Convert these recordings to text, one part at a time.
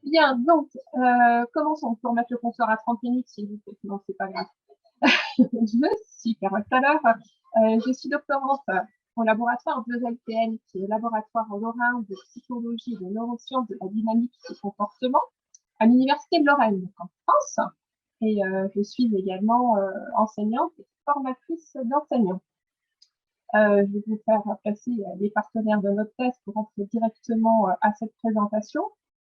Bien, donc, commençons pour mettre le compteur à 30 minutes, s'il vous plaît. Non, c'est pas grave. Je suis Carole Thaler. Je suis doctorante au laboratoire de l'ELTN, qui est le laboratoire lorrain de psychologie et de neurosciences de la dynamique et du comportement à l'Université de Lorraine, donc en France. Et je suis également enseignante et formatrice d'enseignants. Je vais vous faire passer les partenaires de notre thèse pour entrer directement à cette présentation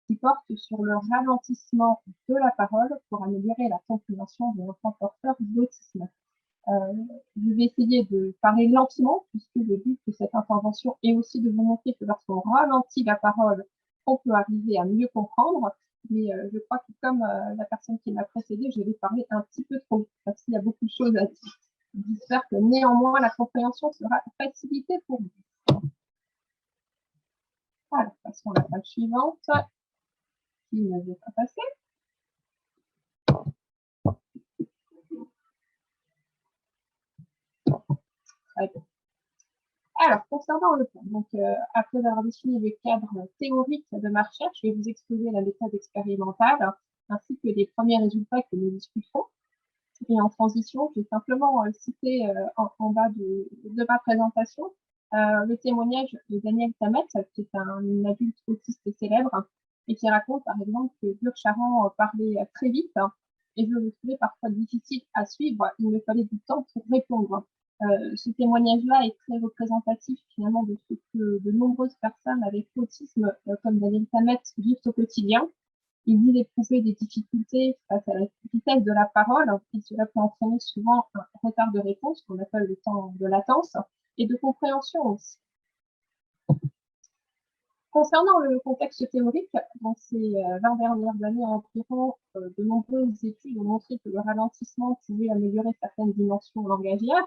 qui porte sur le ralentissement de la parole pour améliorer la compréhension de l'enfant porteur d'autisme. Je vais essayer de parler lentement puisque le but de cette intervention est aussi de vous montrer que lorsqu'on ralentit la parole, on peut arriver à mieux comprendre. Mais je crois que comme la personne qui m'a précédée, je vais parler un petit peu trop parce qu'il y a beaucoup de choses à dire. J'espère que néanmoins la compréhension sera facilitée pour vous. Alors, passons à la page suivante, qui ne veut pas passer. Très bien. Alors, concernant le plan, donc, après avoir défini le cadre théorique de ma recherche, je vais vous exposer la méthode expérimentale ainsi que les premiers résultats que nous discuterons. Et en transition, je vais simplement citer en bas de ma présentation le témoignage de Daniel Tammet, qui est un adulte autiste célèbre et qui raconte par exemple que Burcharan parlait très vite et je le trouvais parfois difficile à suivre. Il me fallait du temps pour répondre. Ce témoignage-là est très représentatif finalement de ce que de nombreuses personnes avec autisme, comme Daniel Tammet, vivent au quotidien. Il dit éprouver des difficultés face à la vitesse de la parole, et cela peut entraîner souvent un retard de réponse, qu'on appelle le temps de latence, et de compréhension aussi. Concernant le contexte théorique, dans ces 20 dernières années environ, de nombreuses études ont montré que le ralentissement pouvait améliorer certaines dimensions langagières.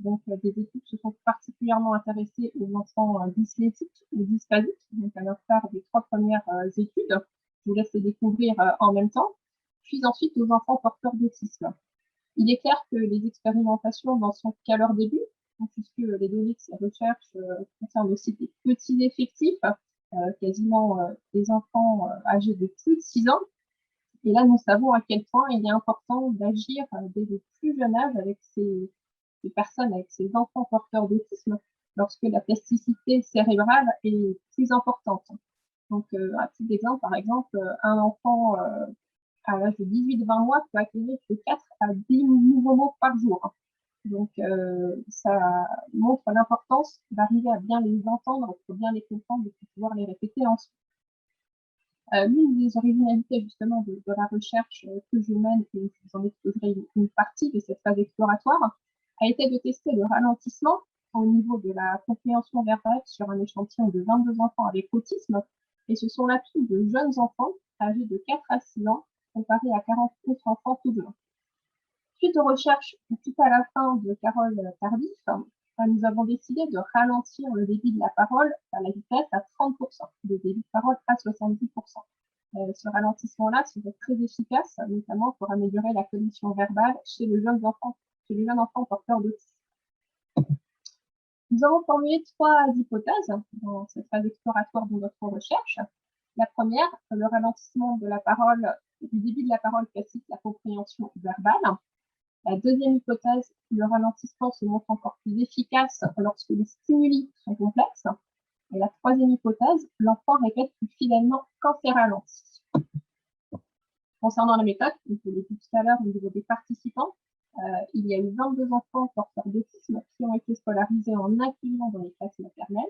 Donc, des études se sont particulièrement intéressées aux enfants dyslexiques ou dysphasiques, donc à l'instar des 3 premières études. Je vous laisse les découvrir en même temps. Puis ensuite aux enfants porteurs d'autisme. Il est clair que les expérimentations n'en sont qu'à leur début, puisque les données de ces recherches concernent aussi des petits effectifs, quasiment des enfants âgés de plus de 6 ans. Et là, nous savons à quel point il est important d'agir dès le plus jeune âge avec ces personnes, avec ces enfants porteurs d'autisme, lorsque la plasticité cérébrale est plus importante. Donc, à titre d'exemple, par exemple, un enfant à l'âge de 18-20 mois peut acquérir de 4 à 10 nouveaux mots par jour. Donc, ça montre l'importance d'arriver à bien les entendre, pour bien les comprendre et pour pouvoir les répéter ensuite. L'une des originalités justement de la recherche que je mène, et je vous en exposerai une partie de cette phase exploratoire, a été de tester le ralentissement au niveau de la compréhension verbale sur un échantillon de 22 enfants avec autisme. Et ce sont là tous de jeunes enfants âgés de 4 à 6 ans, comparé à 40 autres enfants tout jeunes. Suite aux recherches tout à la fin de Carole Tardif, nous avons décidé de ralentir le débit de la parole à la vitesse à 30%, le débit de parole à 70%. Ce ralentissement-là serait très efficace, notamment pour améliorer la cognition verbale chez les jeunes enfants porteurs d'autisme. Nous avons formulé 3 hypothèses dans cette phase exploratoire de notre recherche. La première, le ralentissement de la parole, du débit de la parole classique, la compréhension verbale. La deuxième hypothèse, le ralentissement se montre encore plus efficace lorsque les stimuli sont complexes. Et la troisième hypothèse, l'enfant répète plus fidèlement quand c'est ralenti. Concernant la méthode, comme je l'ai dit tout à l'heure au niveau des participants, il y a eu 22 enfants porteurs d'autisme qui ont été scolarisés en incluant dans les classes maternelles,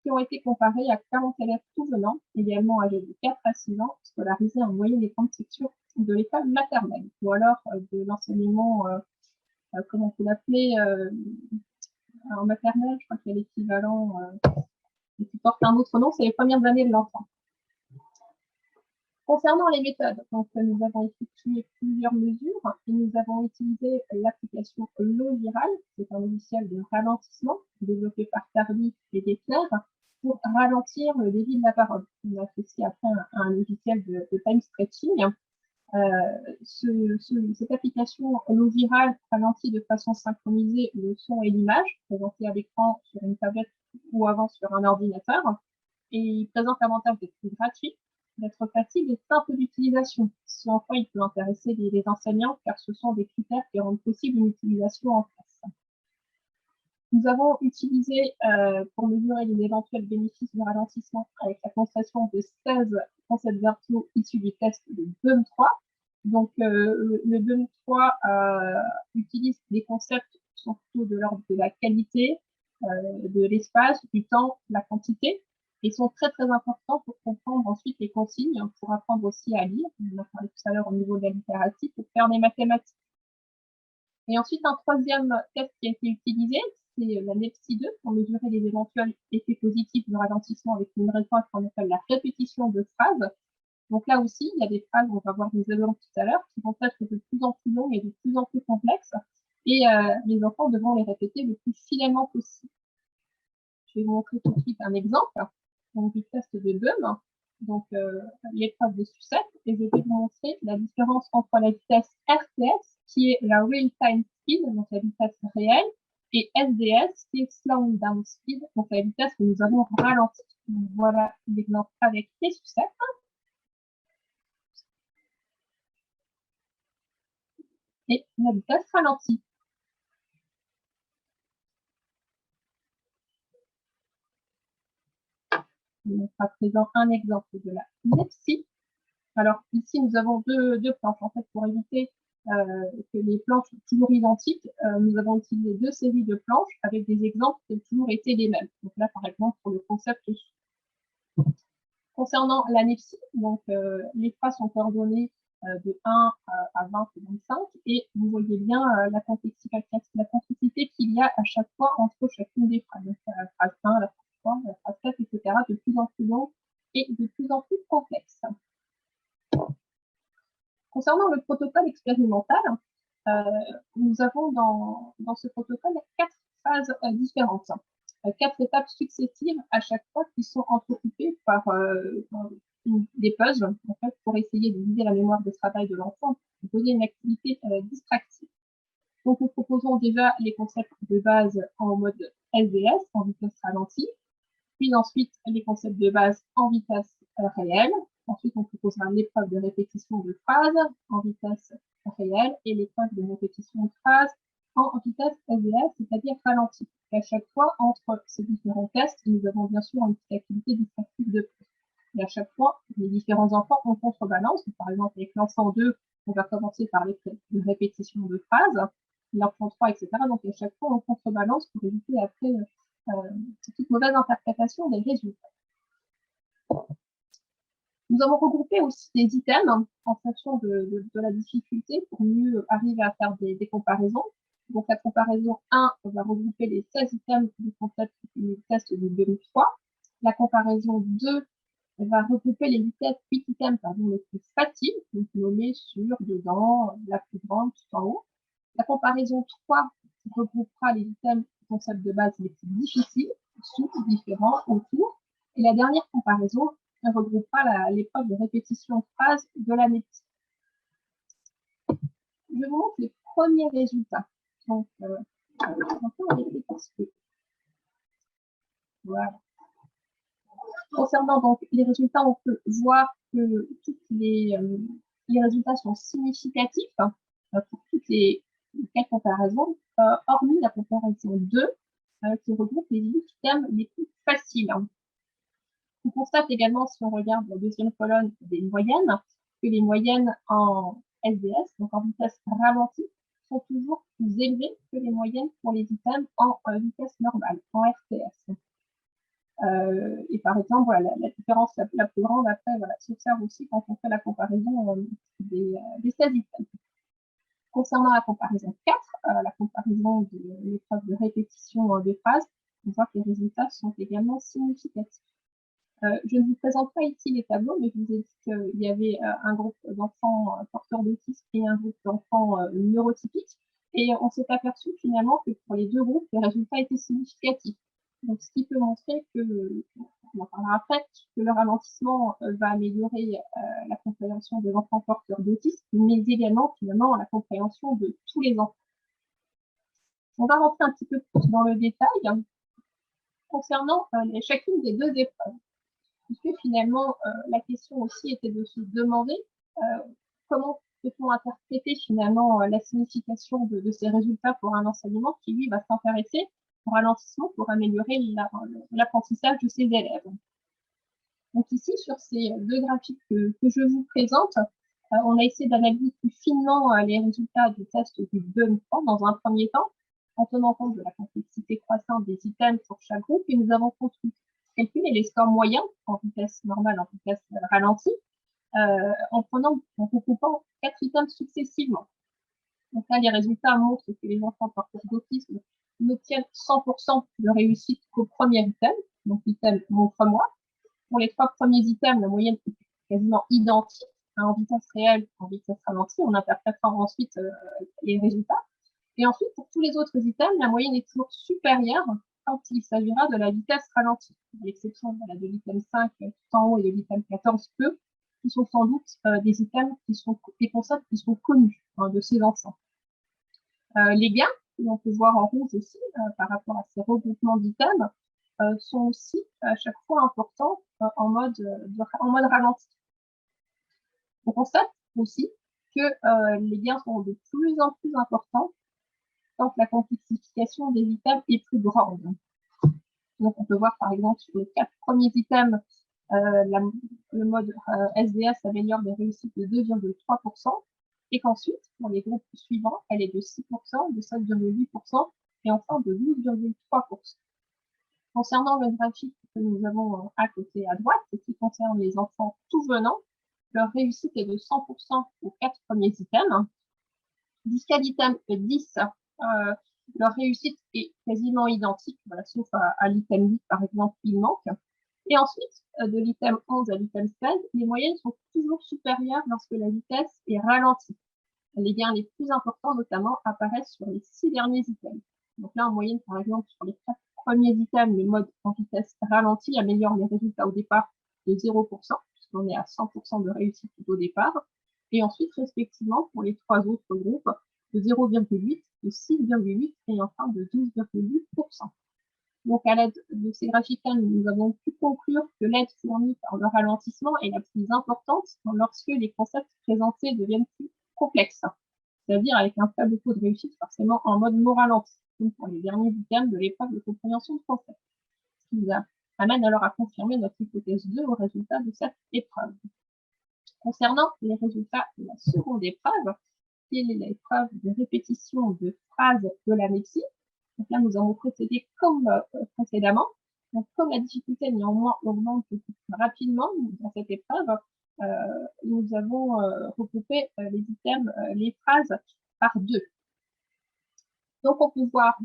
qui ont été comparés à 40 élèves tout venant, également âgés de 4 à 6 ans, scolarisés en moyenne et grande section de l'école maternelle, ou alors de l'enseignement, comment on peut l'appeler, en maternelle, je crois qu'il y a l'équivalent qui porte un autre nom, c'est les premières années de l'enfant. Concernant les méthodes, donc, nous avons effectué plusieurs mesures et nous avons utilisé l'application Logiral, c'est un logiciel de ralentissement développé par Tardif et Dessler pour ralentir le débit de la parole. On a fait aussi après un logiciel de time stretching. Cette application Logiral ralentit de façon synchronisée le son et l'image présentés à l'écran sur une tablette ou avant sur un ordinateur et il présente l'avantage d'être gratuit d'être facile et simple d'utilisation. Ce en quoi il peut intéresser les enseignants, car ce sont des critères qui rendent possible une utilisation en classe. Nous avons utilisé, pour mesurer les éventuels bénéfices du ralentissement, avec la concentration de 16 concepts verbaux issus du test de BEUM 3. Donc, le BEUM 3 utilise des concepts qui sont plutôt de l'ordre de la qualité, de l'espace, du temps, de la quantité, et sont très très importants pour comprendre ensuite les consignes, pour apprendre aussi à lire. On en a parlé tout à l'heure au niveau de la littératie, pour faire des mathématiques. Et ensuite, un troisième test qui a été utilisé, c'est la NEPSI 2 pour mesurer les éventuels effets positifs du ralentissement avec une réponse qu'on appelle la répétition de phrases. Donc là aussi, il y a des phrases, on va voir des exemples tout à l'heure, qui vont être de plus en plus longues et de plus en plus complexes. Et les enfants devront les répéter le plus fidèlement possible. Je vais vous montrer tout de suite un exemple donc, du test de BEUM, donc l'épreuve de sucette, et je vais vous montrer la différence entre la vitesse RTS, qui est la real time speed, donc la vitesse réelle, et SDS, qui est slow down speed, donc la vitesse que nous avons ralentie. Donc, voilà l'exemple avec les sucettes. Et la vitesse ralentie. On à présent un exemple de la NEPSI. Alors ici, nous avons deux planches. En fait, pour éviter que les planches soient toujours identiques, nous avons utilisé deux séries de planches avec des exemples qui ont toujours été les mêmes. Donc là, par exemple, pour le concept. Concernant la NEPSI, donc les phrases sont coordonnées de 1 à 20 et 25, et vous voyez bien la complexité qu'il y a à chaque fois entre chacune des phrases. Donc la phrase 1, la phrase 3, la phrase 4, etc., de plus en plus long et de plus en plus complexe. Concernant le protocole expérimental, nous avons dans ce protocole 4 phases différentes, 4 étapes successives à chaque fois qui sont entrecoupées par des puzzles en fait, pour essayer de vider la mémoire de travail de l'enfant, de poser une activité distractive. Donc, nous proposons déjà les concepts de base en mode SDS, en vitesse ralentie, puis ensuite les concepts de base en vitesse réelle. Ensuite, on proposera l'épreuve de répétition de phrases en vitesse réelle et l'épreuve de répétition de phrases en vitesse SDS, c'est-à-dire ralentie. Et à chaque fois, entre ces différents tests, nous avons bien sûr une petite activité distractive de plus. Et à chaque fois, les différents enfants ont contrebalance. Par exemple, avec l'enfant 2, on va commencer par les répétitions de phrases, l'enfant 3, etc. Donc, à chaque fois, on contrebalance pour éviter après toute mauvaise interprétation des résultats. Nous avons regroupé aussi des items en fonction de la difficulté pour mieux arriver à faire des comparaisons. Donc, la comparaison 1, on va regrouper les 16 items du concept du test du 2003. La comparaison 2, on va regrouper les 8 items les plus faciles, donc nommés sur, dedans, la plus grande, tout en haut. La comparaison 3 regroupera les items du concept de base les plus difficiles, sous, différents, autour. Et la dernière comparaison regroupera l'épreuve de répétition de phrases de la NEPSI. Je vous montre les premiers résultats. Donc, voilà. Concernant donc les résultats, on peut voir que tous les résultats sont significatifs pour toutes les 4 comparaisons, hormis la comparaison 2, qui regroupe les items les plus faciles. On constate également, si on regarde la deuxième colonne des moyennes, que les moyennes en SDS, donc en vitesse ralentie, sont toujours plus élevées que les moyennes pour les items en vitesse normale, en RTS. Et par exemple, voilà, la différence la plus grande après s'observe aussi quand on fait la comparaison des 16 items. Concernant la comparaison 4, la comparaison de l'épreuve de répétition des phrases, on voit que les résultats sont également significatifs. Je ne vous présente pas ici les tableaux, mais je vous ai dit qu'il y avait un groupe d'enfants porteurs d'autisme et un groupe d'enfants neurotypiques. Et on s'est aperçu finalement que pour les deux groupes, les résultats étaient significatifs. Donc, ce qui peut montrer que, on en parlera après, que le ralentissement va améliorer la compréhension de l'enfant porteur d'autisme, mais également finalement la compréhension de tous les enfants. On va rentrer un petit peu plus dans le détail concernant chacune des deux épreuves. puisque finalement, la question aussi était de se demander comment peut-on interpréter finalement la signification de ces résultats pour un enseignement qui, lui, va s'intéresser au ralentissement pour améliorer l'apprentissage de ses élèves. Donc ici, sur ces deux graphiques que je vous présente, on a essayé d'analyser plus finement les résultats du test du Dunn-Frank dans un premier temps, en tenant compte de la complexité croissante des items pour chaque groupe, et nous avons construit calculer les scores moyens en vitesse normale, en vitesse ralentie, en recoupant 4 items successivement. Donc là, les résultats montrent que les enfants porteurs d'autisme n'obtiennent 100% de réussite qu'au premier item, donc l'item montre-moi. Pour les 3 premiers items, la moyenne est quasiment identique en vitesse réelle, en vitesse ralentie. On interprétera ensuite les résultats. Et ensuite, pour tous les autres items, la moyenne est toujours supérieure quand il s'agira de la vitesse ralentie. À l'exception de l'item 5 tout en haut et de l'item 14 peu, qui sont sans doute des items qui sont des concepts qui sont connus de ces enfants. Les gains, que l'on peut voir en rouge aussi par rapport à ces regroupements d'items, sont aussi à chaque fois importants en mode ralenti. On constate aussi que les gains sont de plus en plus importants quand la complexification des items est plus grande. Donc on peut voir par exemple sur les 4 premiers items, le mode SDS améliore des réussites de 2,3%, et qu'ensuite, pour les groupes suivants, elle est de 6%, de 7,8% et enfin de 12,3%. Concernant le graphique que nous avons à côté à droite, et qui concerne les enfants tout venant, leur réussite est de 100% aux 4 premiers items. Jusqu'à l'item 10, leur réussite est quasiment identique, voilà, sauf à l'item 8, par exemple, il manque. Et ensuite, de l'item 11 à l'item 16, les moyennes sont toujours supérieures lorsque la vitesse est ralentie. Les gains les plus importants, notamment, apparaissent sur les 6 derniers items. Donc là, en moyenne, par exemple, sur les 4 premiers items, le mode en vitesse ralentie améliore les résultats au départ de 0%, puisqu'on est à 100% de réussite au départ. Et ensuite, respectivement, pour les 3 autres groupes, de 0,8, de 6,8 et enfin de 12,8%. Donc, à l'aide de ces graphiques-là, nous avons pu conclure que l'aide fournie par le ralentissement est la plus importante lorsque les concepts présentés deviennent plus complexes, c'est-à-dire avec un faible taux de réussite forcément en mode non ralenti, comme pour les derniers items de l'épreuve de compréhension de concept, ce qui nous amène alors à confirmer notre hypothèse 2 au résultat de cette épreuve. Concernant les résultats de la seconde épreuve, qui est l'épreuve de répétition de phrases de la médecine. Donc là, nous avons procédé comme précédemment. Donc, comme la difficulté néanmoins augmente rapidement dans cette épreuve, nous avons regroupé les items, les phrases par 2. Donc, on peut voir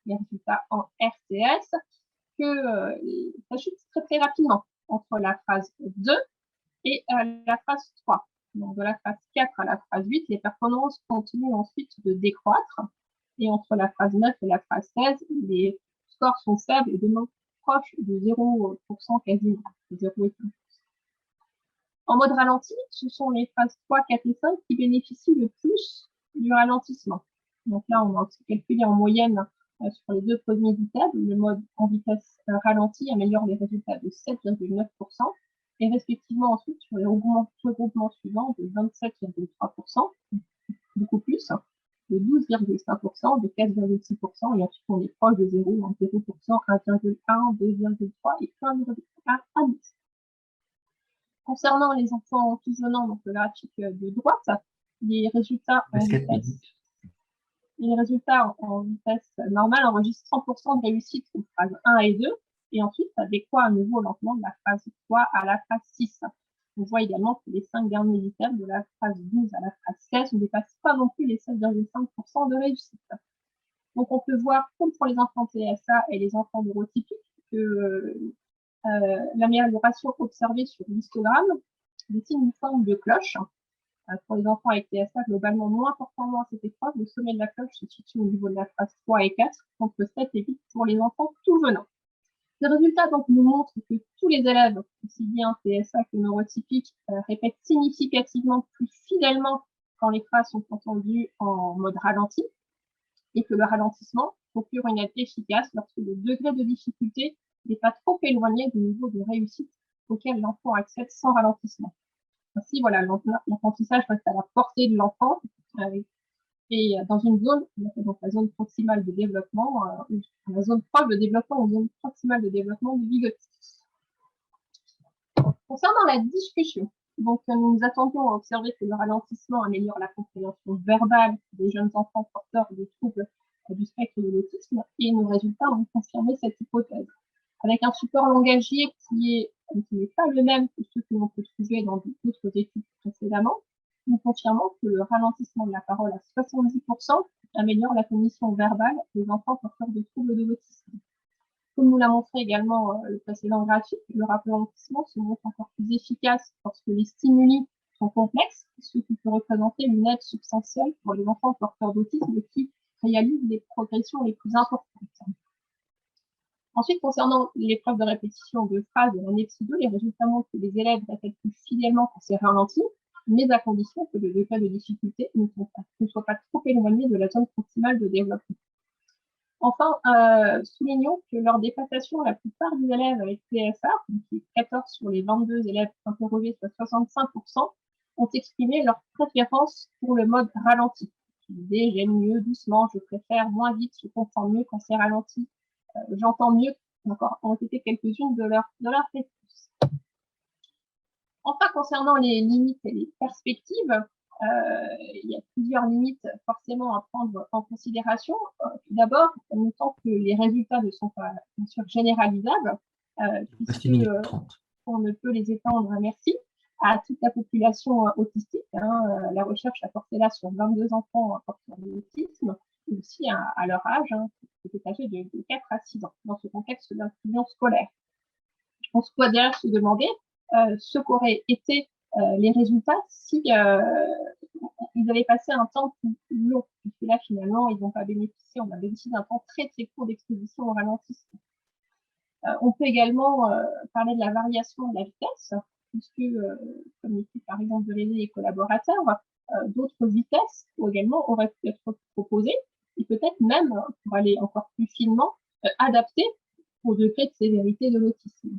les résultats en RTS que ça chute très très rapidement entre la phrase 2 et la phrase 3. Donc, de la phrase 4 à la phrase 8, les performances continuent ensuite de décroître. Et entre la phrase 9 et la phrase 16, les scores sont faibles et demeurent proches de 0% quasiment, 0,5%. En mode ralenti, ce sont les phases 3, 4 et 5 qui bénéficient le plus du ralentissement. Donc là, on a calculé en moyenne sur les 2 premiers items, le mode en vitesse ralentie améliore les résultats de 7,9%, et respectivement ensuite sur les regroupements suivants de 27,3%, beaucoup plus, de 12,5%, de 4,6%, et ensuite on est proche de 0, 0%, 1,1, 2,3 et 1,1 à 10. Concernant les enfants tout venant, donc le graphique de droite, les résultats en vitesse normale enregistrent 100% de réussite aux phrases 1 et 2, et ensuite ça décroît à nouveau lentement de la phrase 3 à la phrase 6. On voit également que les 5 derniers items de la phrase 12 à la phrase 16 ne dépassent pas non plus les 7,5% de réussite. Donc on peut voir, comme pour les enfants TSA et les enfants neurotypiques, que l'amélioration observée sur l'histogramme dessine une forme de cloche. Pour les enfants avec TSA globalement moins performants à cette épreuve, le sommet de la cloche se situe au niveau de la phrase 3 et 4, contre 7 et 8 pour les enfants tout venant. Ces résultats donc, nous montrent que tous les élèves, aussi bien TSA que neurotypiques, répètent significativement plus fidèlement quand les phrases sont entendues en mode ralenti, et que le ralentissement procure une aide efficace lorsque le degré de difficulté n'est pas trop éloigné du niveau de réussite auquel l'enfant accède sans ralentissement. Ainsi, voilà, l'apprentissage reste à la portée de l'enfant et dans une zone, donc la zone proximale de développement, la zone proche de développement ou zone proximale de développement du bigotis. Concernant la discussion, donc nous nous attendions à observer que le ralentissement améliore la compréhension verbale des jeunes enfants porteurs de troubles du spectre de l'autisme, et nos résultats ont confirmé cette hypothèse. Avec un support langagier qui n'est pas le même que ceux que l'on peut trouver dans d'autres études précédemment, nous confirmons que le ralentissement de la parole à 70% améliore la cognition verbale des enfants porteurs de troubles de l'autisme. Comme nous l'a montré également le précédent graphique, le ralentissement se montre encore plus efficace lorsque les stimuli sont complexes, ce qui peut représenter une aide substantielle pour les enfants porteurs d'autisme qui réalisent les progressions les plus importantes. Ensuite, concernant l'épreuve de répétition de phrases de l'année psy2, les résultats montrent que les élèves répètent plus fidèlement quand c'est ralenti, mais à condition que le degré de difficulté ne soit pas trop éloigné de la zone proximale de développement. Enfin, soulignons que lors des passations, la plupart des élèves avec PSA, qui est 14 sur les 22 élèves interrogés, soit 65%, ont exprimé leur préférence pour le mode ralenti. J'aime mieux, doucement, je préfère, moins vite, je comprends mieux quand c'est ralenti, j'entends mieux, encore, ont été quelques-unes de leurs réponses. Enfin, concernant les limites et les perspectives, il y a plusieurs limites forcément à prendre en considération. Tout d'abord, en tant que les résultats ne sont pas bien sûr généralisables, puisqu'on ne peut les étendre, merci, à toute la population autistique. La recherche a porté là sur 22 enfants porteurs d'autisme, et aussi à leur âge, qui est âgé de 4 à 6 ans, dans ce contexte d'inclusion scolaire. On se doit d'ailleurs se demander ce qu'auraient été les résultats si ils avaient passé un temps plus long, puisque là, finalement, ils n'ont pas bénéficié, on a bénéficié d'un temps très, très court d'exposition au ralentissement. On peut également parler de la variation de la vitesse, puisque, comme l'équipe, par exemple, de l'aider et collaborateurs, d'autres vitesses également auraient pu être proposées, et peut-être même, pour aller encore plus finement, adaptées au degré de sévérité de l'autisme.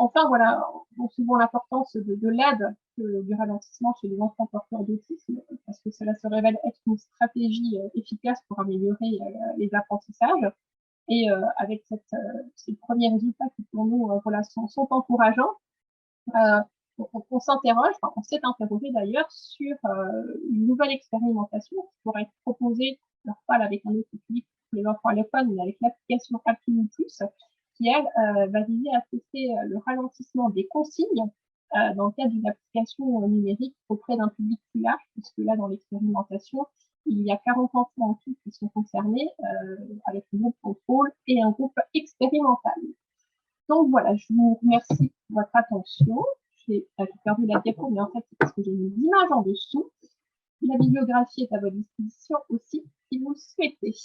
Enfin, voilà, souvent l'importance de l'aide du ralentissement chez les enfants porteurs d'autisme, parce que cela se révèle être une stratégie efficace pour améliorer les apprentissages. Et avec ces premiers résultats qui, pour nous, sont encourageants, on s'interroge, on s'est interrogé d'ailleurs sur une nouvelle expérimentation qui pourrait être proposée, alors pas avec un autre public pour les enfants allophones, mais avec l'application Appli Plus, qui, elle, va viser à tester le ralentissement des consignes dans le cadre d'une application numérique auprès d'un public plus large, puisque là, dans l'expérimentation, il y a 40 enfants en tout qui sont concernés, avec un groupe contrôle et un groupe expérimental. Donc voilà, je vous remercie pour votre attention. J'ai perdu la diapo, mais en fait, c'est parce que j'ai mis l'image en dessous. La bibliographie est à votre disposition aussi, si vous le souhaitez.